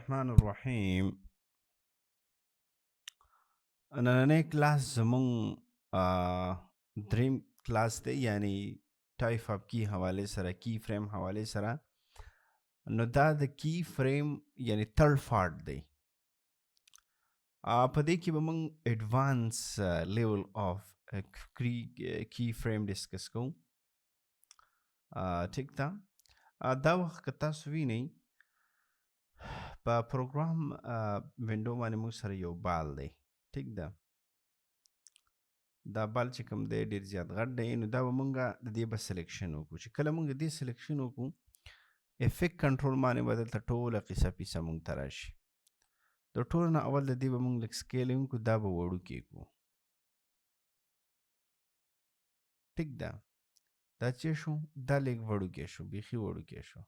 الرحمن الرحیم. نننی کلاس زمون دریم کلاس دی، یعنی ټایپ اف کی حواله سره، کی فریم حواله سره. نو دا د کی فریم یعنی تھرڈ پارت دی. په دې کې به موږ ایڈوانس لیول آف کی فریم ډسکس کوو. ٹھیک ده. دا وخت که تاسو وینئ په پروګرام وینډو باندې موږ سره یو بال دی. ٹھیک ده. دا بال چې کوم دی ډېر زیات غټ دی. نو دا به موږ د دې به سلیکشن وکړو. چې کله موږ د دې سلیکشن وکړو، افیکټ کنټرول باندې به دلته ټوله قصه پیسه موږ ته راشي. د ټولو نه اول د دې به موږ لږ سکیلینګ وکړو. دا به وړوکی کړو. ټیک ده. دا چې شو، دا لږ وړوکی شو، بیخي وړوکی شو.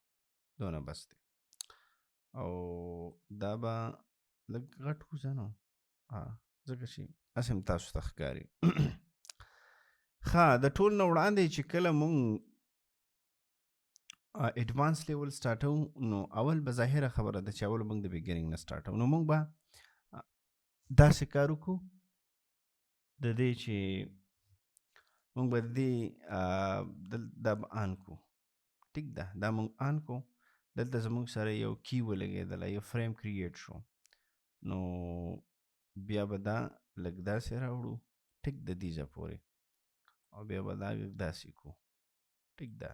دونه بس دی. او دا به لږ غټ وځه نو. ځکه چې هسې هم تاسو ته ښکاري. ښه، د ټول نه وړاندې چې کله مونږ ایډوانس لیول سټارټو، نو اول به ظاهره خبره ده چې اول مونږ د بګیننګ نه سټارټو. نو مونږ به داسې کار وکړو د دې چې مونږ به د دې دا به آن کړو. ټیک ده. دا مونږ آن کړو. دلته زمونږ سره یو کی ولګېدله، یو فریم کریټ شو. نو بیا به دا لږ داسې راوړو، ټیک د دې ځای پورې، او بیا به دا لږ داسې کړو. ټیک ده.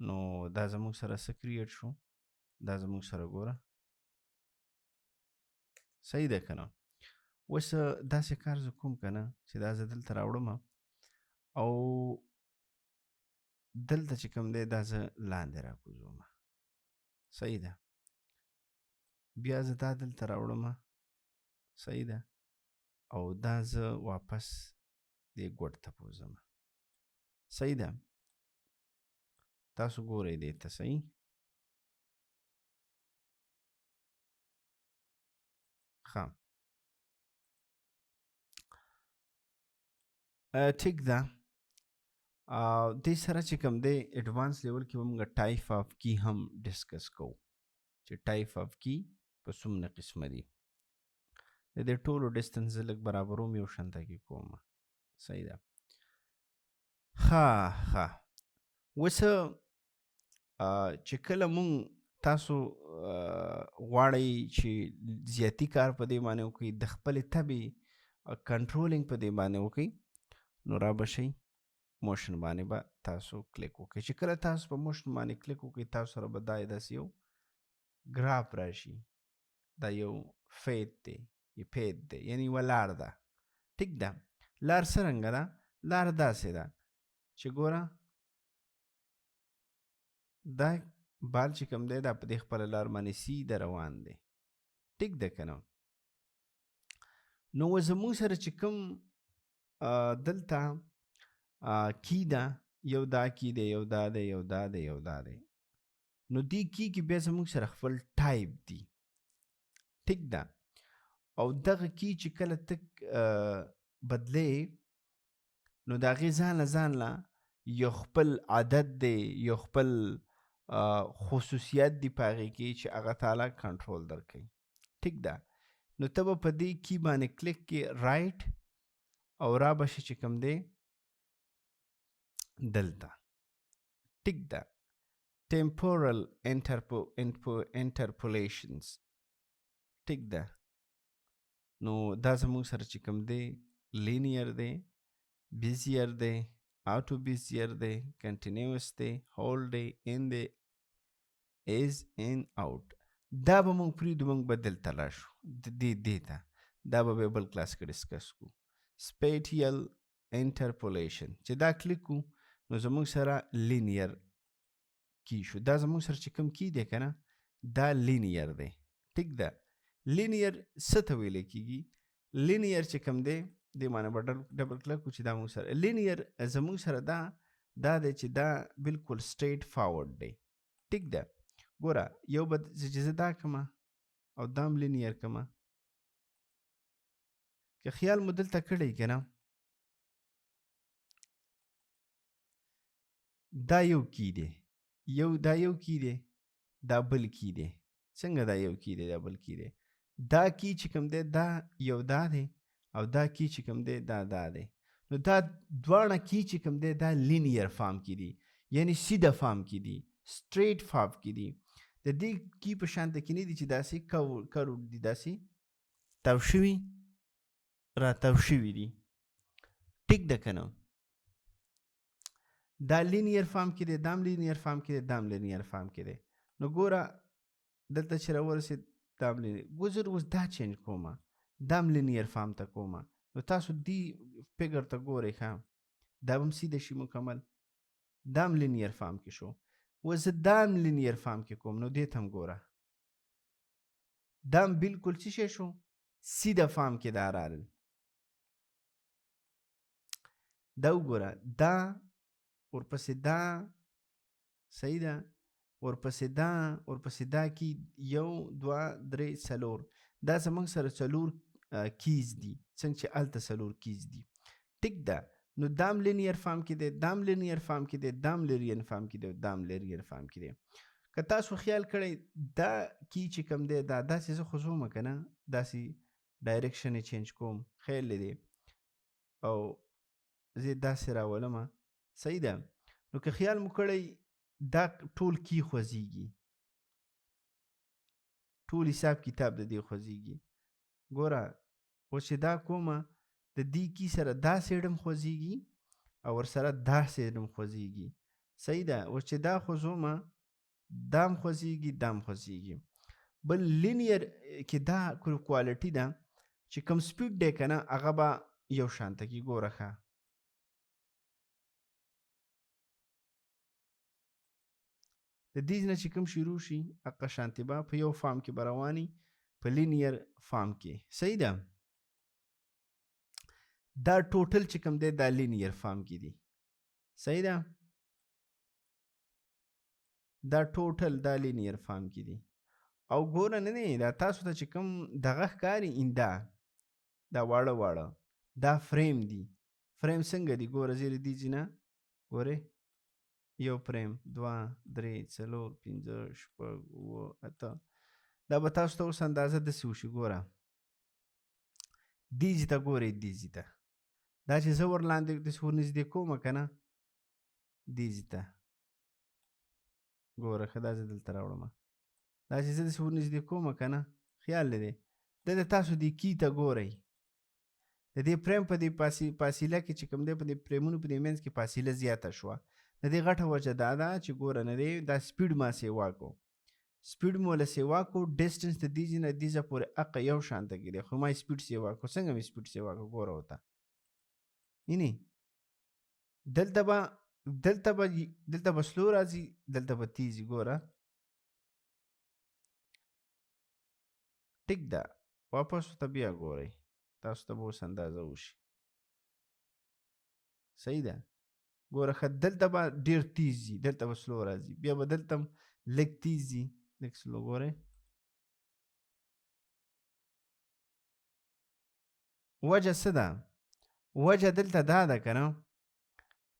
نو دا زموږ سره څه کریټ شو؟ دا زموږ سره ګوره صحیح ده که نه؟ اوس داسې کار زه کوم که نه چې دا زه دلته راوړم، او دلته چې کوم دی دا زه لاندې راکوزوم. صحیح ده. بیا زه دا دلته راوړم. صحیح ده. او دا زه واپس دې ګوټ ته پوزم. صحیح ده. تاسو ګورئ دې ته. صحیح. ښه، ټیک ده. دې سره چې کوم دی ایډوانس لیول کې به موږ ټایپ آف کی هم ډسکس کوو، چې ټایپ آف کی په څومره قسمه دي. د دې ټولو ډسټنس زه لږ برابروم، یو شانته کې کوم. صحیح ده. ښه اوس چې کله مونږ تاسو غواړئ چې زیاتی کار په دې باندې وکړئ، د خپلې طبې کنټرولینګ په دې باندې وکړئ، نو را به شئ موشن باندې به تاسو کلیک وکړئ. چې کله تاسو په موشن باندې کلیک وکړئ، تاسو سره به دا داسې یو ګراف راشي. دا یو فیت دی، پیت دی، یعنی یوه لار ده. ټیک ده. لار څرنګه ده؟ لار داسې ده چې ګوره دا بال چې کوم دی دا په دې خپله لار باندې سیده روان دی. ټیک ده که نه؟ نو زموږ سره چې کوم دلته کی ده، یو دا کی دی، یو دا دی، یو دا دی، یو دا دی. نو دې کی کې بیا زموږ سره خپل ټایپ دی. ټیک ده. او دغه کی چې کله ته بدلې، نو د هغې ځان له یو خپل عادت دی، یو خپل خصوصیت دی په هغې کې چې هغه تعالی کنټرول درکوي. ټیک ده. نو ته به په دې کی باندې کلیک کې رایټ، او را به شي چې کوم دی دلته. ټیک ده. ټیمپورل انټرپولیشنز. ټیک ده. نو دا زموږ سره چې کوم دی لینیر دی، بیزیر دی، آټو بیزیر دی، کنټینیوس دی، هولډ دی، ان دی، ایز ان آوټ. دا به موږ پرېږدو، موږ به دلته راشو دې ته. دا به بل کلاس کې ډسکس کړو. سپیټیل انټرپولیشن چې دا کلیک کړو، نو زموږ سره لینیر کی شو. دا زموږ سره چې کوم کی دی که نه، دا لینیر دی. ټیک ده. لینیر څه ته ویلی کېږي؟ لینیر چې کوم دی دې معنی به ډبل کلیک کړو چې دا موږ سره لینیر زموږ سره دا دی چې دا بالکل سټریټ فارورډ دی. ټیک ده. ګوره یو به چې زه دا کړم او دا هم لینیر کړم، که خیال مو دلته کړی که نه، دا یو کی دی، دا یو کی دی، دا بل کی دی. څنګه دا یو کی دی دا بل کی دی دا کی چې کوم دی دا یو دا دی او دا کی چې کوم دی دا دی نو دا دواړه کی چې کوم دی دا لینیر فارم کې دي یعنی سیده فارم کې دي سټریټ فارم کې دي د دې کی په شان ته کې نه دي چې داسې کرو دي داسې تاو شوي را تاو شوي دي ټیک ده که نه دا لینیر فارم کې دی دام لینیر فارم کې دی دام لینیر فارم کې دی نو ګوره دلته چې راورسېد دام لینیر ګوزر اوس دا چینج کومه دام لینیر فارم ته کومه نو تاسو دی فګر ته ګورئ ښه دا به هم سیده شي مکمل دام لینیر فارم کې شو اوس زه دام لینیر فارم کې کوم نو دې ته هم ګوره دام بالکل څه شی شو سیده فارم کې دا رالل دا وګوره دا ورپسې دا صحیح ده ورپسې دا کی 1 2 3 4 دا زموږ سره 4 کیز دي څنګه چې هلته 4 کیز دي ټیک ده نو دام لینیر فارم کې دی دام لینیر فارم کې دی دام لینیر فارم کې دی دام لینیر فارم کې دی که تاسو خیال کړئ دا کی چې کوم دی دا داسې زه خو زومه که نه داسې ډایرکشن یې چینج کوم خیال دی او زه داسې راولمه صحیح ده نو که خیال مو کړئ دا ټول کی خوځېږي ټول حساب کتاب د دې خوځېږي ګوره اوس چې دا کومه د دې کی سره دا سیډم خوځېږي او ورسره دا سیډم خوځېږي صحیح ده اوس چې دا خوځومه دام خوځېږي دام خوځېږي بل لینیر کې دا کوالټي ده چې کوم سپیډ دی که نه هغه به یو شانته کې ګوره ښه د دې نه چې کوم شروع شي هغه شانتې به په یو فارم کې به رواني په لینیر فارم کې صحیح ده دا ټوټل چې کوم دی دا لینیر فارم کې دي صحیح ده دا ټوټل دا لینیر فارم کې دي او ګوره نه دی دا تاسو ته چې کوم دغه ښکاري دا واړه دا فریم دي فریم څنګه دي ګوره زیرې دي چې نه ګورې 1 فریم 2 3 4 5 6 7 دا به تاسو ته اوس اندازه داسې وشي ګوره دیزي ته ګورئ دیزي ته دا چې زه ورلاندې داسې ورنږدې کومه که نه دیزي ته ګوره ښه دا زه دلته راوړمه دا چې زه داسې ورنږدې کومه که نه خیال لري د تاسو دې کی ته ګورئ د دې فریم په دې فاصله کې چې کوم دی په دې فریمونو په دې منځ کې فاصله زیاته شوه د دې غټه وجه دا ده چې ګوره نه دی دا سپیډ ما سیوا کو سپیډ مو له سیوا کو ډسټنس د دې ځای نه دې ځای پورې اقه یو شانته کې دی خو ما سپیډ سیوا کو څنګه مې سپیډ سیوا کو ګوره ورته وینې دلته به سلو راځي دلته به تیزي ګوره ټیک ده واپس ورته بیا ګورئ تاسو ته به اوس اندازه وشي صحیح ده ګوره ښه دلته به ډېر تیز ځي دلته به سلو راځي بیا به دلته هم لږ تیز ځي لږ سلو ګورئ وجه څه ده وجه دلته دا ده که نه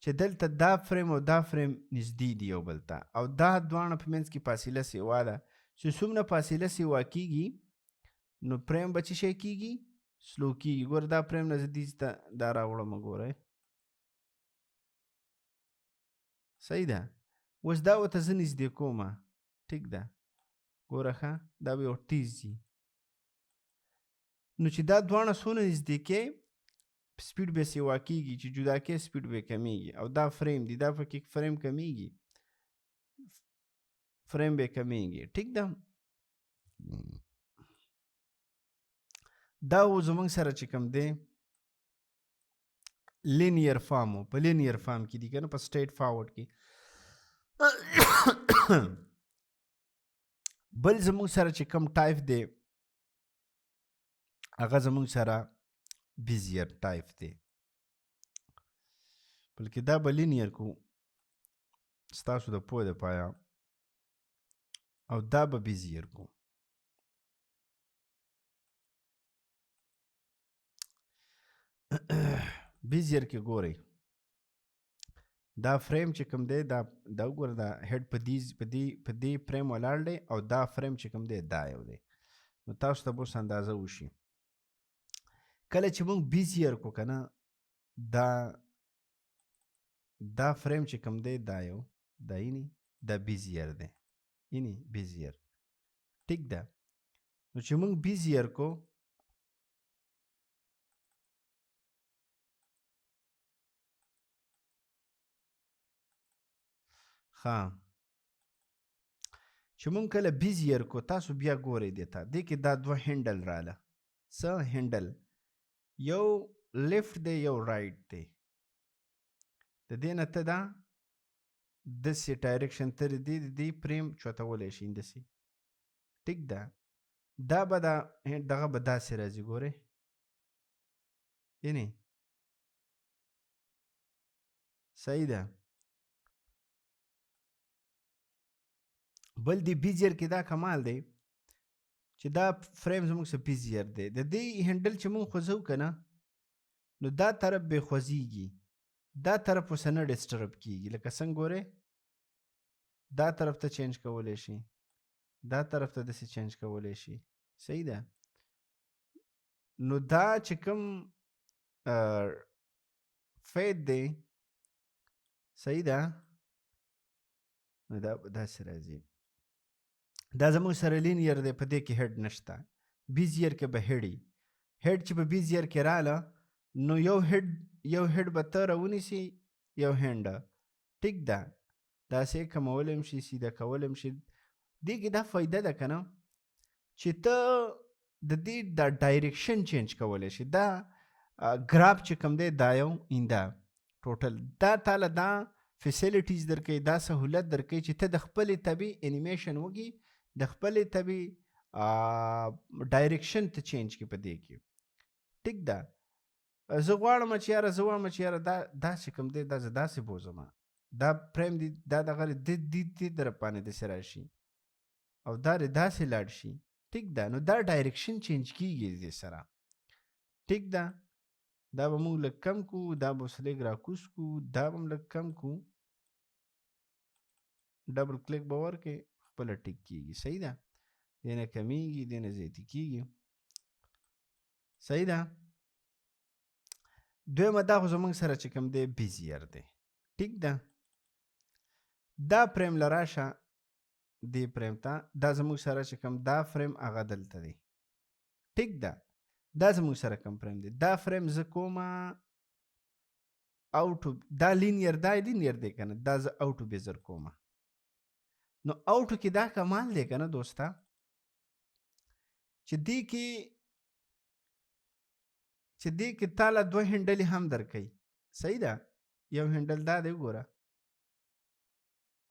چې دلته دا فریم او دا فریم نږدې دي یو بل ته او دا دواړه په منځ کې فاصله سیوا ده چې څومره فاصله سیوا کېږي نو فریم به څه شی کېږي سلو کېږي ګوره دا فریم نه زه دې ته دا راوړم ګورئ صحیح ده اوس دا ورته زه نږدې کومه ټیک ده ګوره ښه دا به ور تیز ځي نو چې دا دواړه څونه نږدې کې سپیډ به سیوا کېږي چې جدا کې سپیډ به کمیږي او دا فریم دی دا پکې فریم کمیږي فریم به کمیږي ټیک ده دا و زمونږ سره چې کوم دی لینیر فارم په لینیر فارم کې دي که نه په سټریټ فارورډ کې بل زمونږ سره چې کوم ټایپ دی هغه زمونږ سره بیزیر ټایپ دی بلکې دا به لینیر کو ستاسو د پوهې دپاره او دا به بیزیر کو بیزیر کې ګورئ دا فریم چې کوم دی دا وګوره دا هډ په دې فریم ولاړ دی او دا فریم چې کوم دی دا یو دی. نو تاسو ته به اوس اندازه وشي کله چې موږ بیزیر کو که نه دا فریم چې کوم دی دا یو دا یعنی دا بیزیر دی یعنی بیزیر ټیک ده. نو چې موږ بیزیر کو چې مونږ کله بیزیر کو تاسو بیا ګورئ دې ته دې کې دا دوه هینډل راله څه هینډل یو لیفت دی یو رایټ دی د دې نه ته دا داسې ډایرکشن ته د دې فریم چوتولی شي داسې ټیک ده. دا به دغه به داسې راځي ګورئ یعنې صحیح ده. بل دی بیزیر کې دا کمال دی چې دا فریم زموږ څه بیزیر دی د دې هینډل چې مونږ خوځو که نه نو دا طرف به خوځېږي دا طرف اوسه نه ډسټرب کېږي لکه څنګه ګورئ دا طرف ته چینج کولی شي دا طرف ته داسې چینج کولی شي صحیح ده. نو دا چې کوم فید دی صحیح ده نو دا داسې راځي دا زموږ سره لینیر دی په دې کې هډ نشته بیزیر کې به هډي هډ چې په بیزیر کې راله نو یو هډ به ته راونیسي یو هینډه ټیک ده داسې کمولی هم شي سیده کولی هم شي. دې کې دا فایده ده که نه چې ته د دې دا ډایرکشن چینج کولی شي دا ګراف چې کوم دی دا یو اینده ټوټل دا تاله دا فیسیلیټیز درکوي دا سهولت درکوي چې ته د خپلې طبیعي انیمیشن وکړي د خپلې طبیعي ډایرکشن ته چینج کړي په دې کې ټیک ده. زه غواړم چې یاره زه وایم چې یاره دا چې کوم دی دا زه داسې بوځم دا فریم دی دا دغه دې طرف باندې داسې راشي او دا داسې لاړ شي ټیک ده. نو دا ډایرکشن چینج کېږي دې سره ټیک ده. دا به موږ لږ کم کو دا به اوس لږ راکوز کو دا به هم لږ کم کو ډبل کلیک به ورکړې خپله ټیک کېږي صحیح ده دې نه کمیږي دې نه زیاتې کېږي صحیح ده. دویمه دا خو زموږ سره چې کوم دی بیزیر دی ټیک ده. دا فریم له راشه دې فریم ته دا زموږ سره چې کوم دا فریم هغه دلته دی ټیک ده. دا زموږ سره کوم فریم دی دا فریم زه کومه اوټو دا لینیر دی که نه دا زه اوټو بیزر کومه نو اوټو کې دا کمال دی که نه دوسته چې دې کې تاله دوه هینډلې هم درکوي صحیح ده یو هینډل دا دی وګوره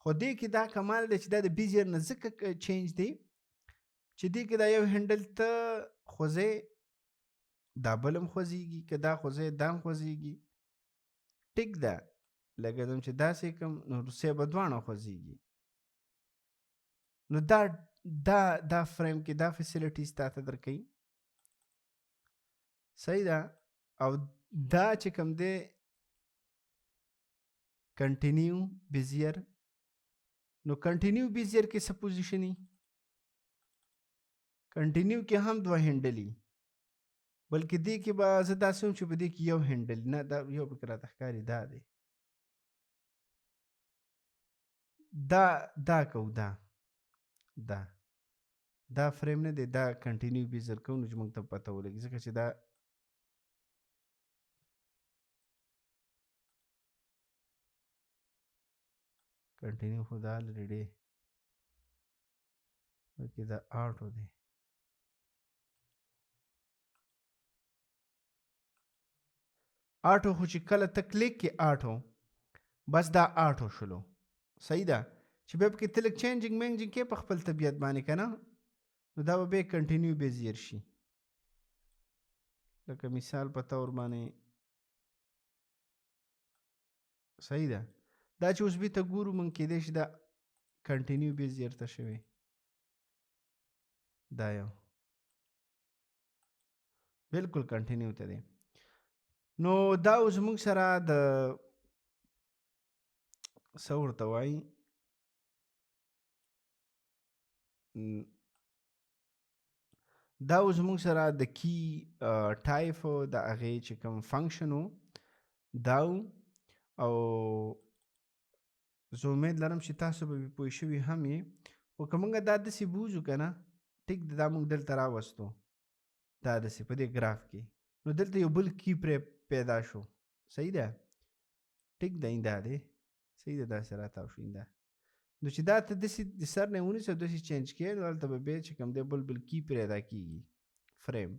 خو دې کې دا کمال دی چې دا د بیزیر نه ځکه چینج دی چې دې کې دا یو هینډل ته خوځې دا بل هم خوځېږي که دا خوځې دا هم خوځېږي ټیک ده لکه زم چې داسې کوم نو روسیه به دواړه خوځېږي نو دا فریم کې دا فیسیلیټیز تا ته درکوي صحیح ده. او دا چې کوم دی کنټینیو بیزیر نو کنټینیو بیزیر کې څه پوزیشني کنټینیو کې هم دوه هینډلي بلکې دې کې به زه داسې هم چې په دې کې یو هینډل نه دا یو پکې راته ښکاري دا دی دا کوو دا فریم نه دی دا کنټینیو بیزر کوو نو چې موږ ته پته ولګي ځکه چې دا کنټینیو خو دا الریډي بلکې دا آټو دی آټو خو چې کله ته کلیک کې آټو بس دا آټو شلو صحیح ده چې بیا پکې ته لږ چینجنګ مینجنګ کې په خپل طبیعت باندې که نه نو دا به بیا کنټینیو بیزیر شي لکه مثال په طور باندې صحیح ده دا چې اوس بیرته ګورو موږ کیدای شي دا کنټینیو بیزیر ته شوی دا یو بالکل کنټینیو ته دی. نو دا اوس موږ سره د څه ورته وایي دا اوس موږ سره د کی ټایپ د هغې چې کوم فنکشن و دا او زه امید لرم چې تاسو به پوه شوي هم یې خو که موږ دا داسې بوځو که نه ټیک دا موږ دلته راوستو دا داسې په دې ګراف کې نو دلته یو بل کی پرې پیدا شو صحیح ده ټیک ده این دا دی صحیح ده داسې راتاو شو این دا نو چې دا ته داسې د سر نه ونیسو داسې چینج کړې نو هلته به بیا چې کوم دی بل کی پیدا کېږي فریم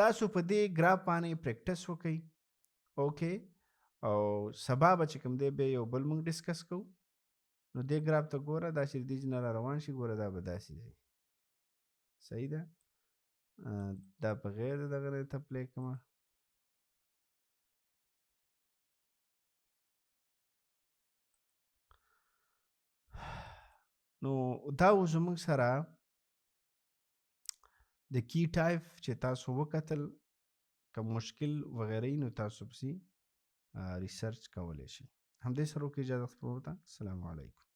تاسو په دې ګراف باندې پریکټس وکئ اوکې او سبا به چې کوم دی بیا یو بل موږ ډسکس کوو نو دې ګراف ته ګوره دا چې دې نه را روان شي ګوره دا به داسې ځي صحیح ده دا په غیر د دغه نه ته پلی کومه نو دا و زموږ سره د کی ټایپ چې تاسو وکتل که مشکل وغیره نو تاسو پسې ریسرچ کولی شي همدې سره وکړئ اجازه خپل ته السلام علیکم